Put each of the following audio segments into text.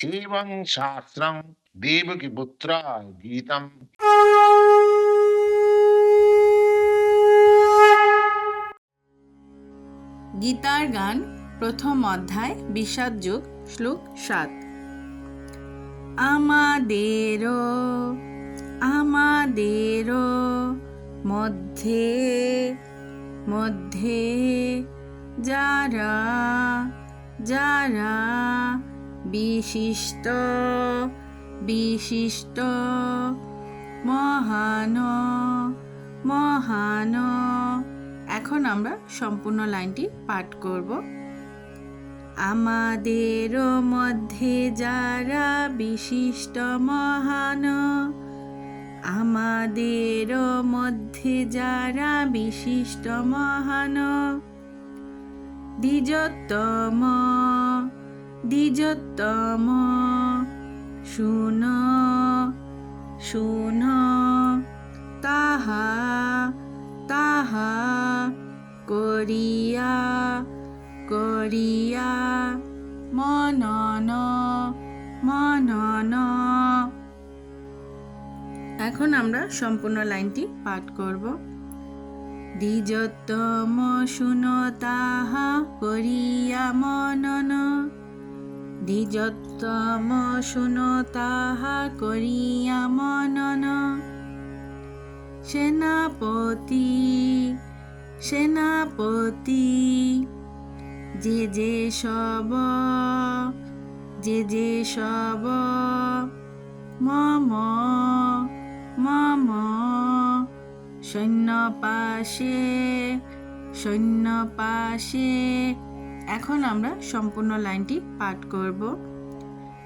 एवं शास्त्रं देवकीपुत्राय गीतम्। গীতার গান প্রথম অধ্যায় বিষাদ যুগ শ্লোক ৭। আমাদেরও মধ্যে মধ্যে যারা বিশিষ্ট মহান। এখন আমরা সম্পূর্ণ লাইনটি পাঠ করব। আমাদের মধ্যে যারা বিশিষ্ট মহান, আমাদের মধ্যে যারা বিশিষ্ট মহান, দ্বিজোত্তম শুন তাহা করিয়া মনন। এখন আমরা সম্পূর্ণ লাইনটি পাঠ করব। দ্বিজোত্তম শুন তাহা করিয়া মনন, দ্বিজোত্তম শুন তাহা করিয়া মনন। সেনাপতি যে সব মম সৈন্য পাশে। এখন আমরা সম্পূর্ণ লাইনটি পাঠ করব।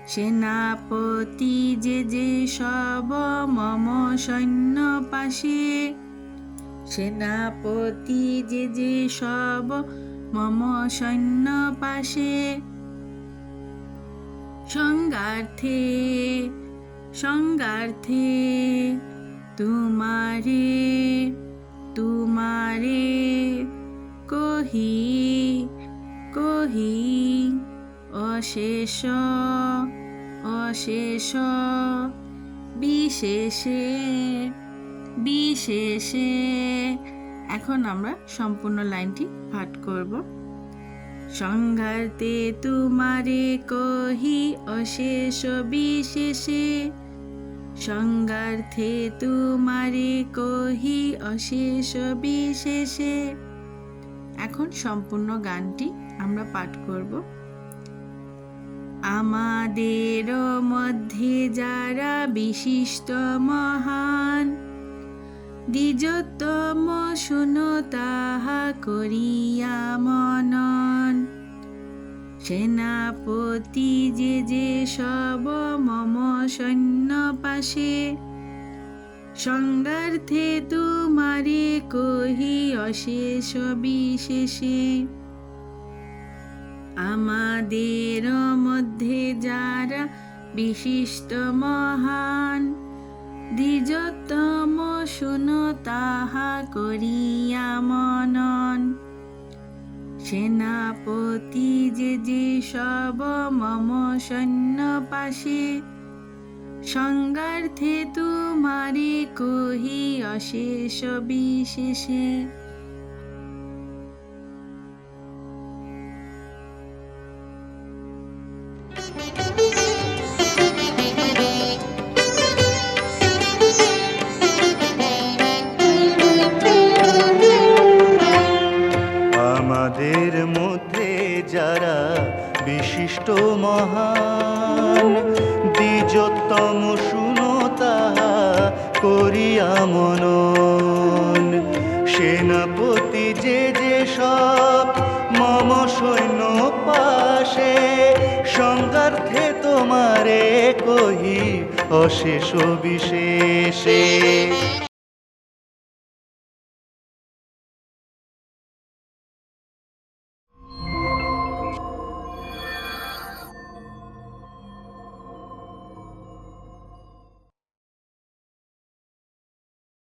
সেনাপতি যে সব মম সৈন্য পাশে, সেনাপতি যে সব মম সৈন্য পাশে। সংগার্থে তুমারে কহি অশেষ বিশেষে। এখন আমরা সম্পূর্ণ লাইনটি পাঠ করব। সংঘাতে তুমারে কহি অশেষ বিশেষে, সংঘাতে তুমারে কহি অশেষ বিশেষে। এখন সম্পূর্ণ গানটি আমরা পাঠ করব। আমাদের মধ্যে যারা বিশিষ্ট মহান, দ্বিজোত্তম শুন তাহা করিয়া মনন। সেনাপতি যে সব মম সৈন্য পাশে, সংগার্থে তুমারে কহি অশেষ বিশেষে। আমাদের মধ্যে যারা বিশিষ্ট মহান, দ্বিজোত্তম শুন তাহা করিয়া মনন। সেনাপতি যে সব মম সৈন্য পাশে, সংগার্থে তুমারে কহি অশেষ বিশেষে। আমাদের মধ্যে যারা বিশিষ্ট মহান, দ্বিজোত্তম শুন তাহা করিয়া মনন। সেনাপতি যে সব মম সৈন্য পাশে, সংগার্থে তোমারে কহি অশেষ বিশেষে।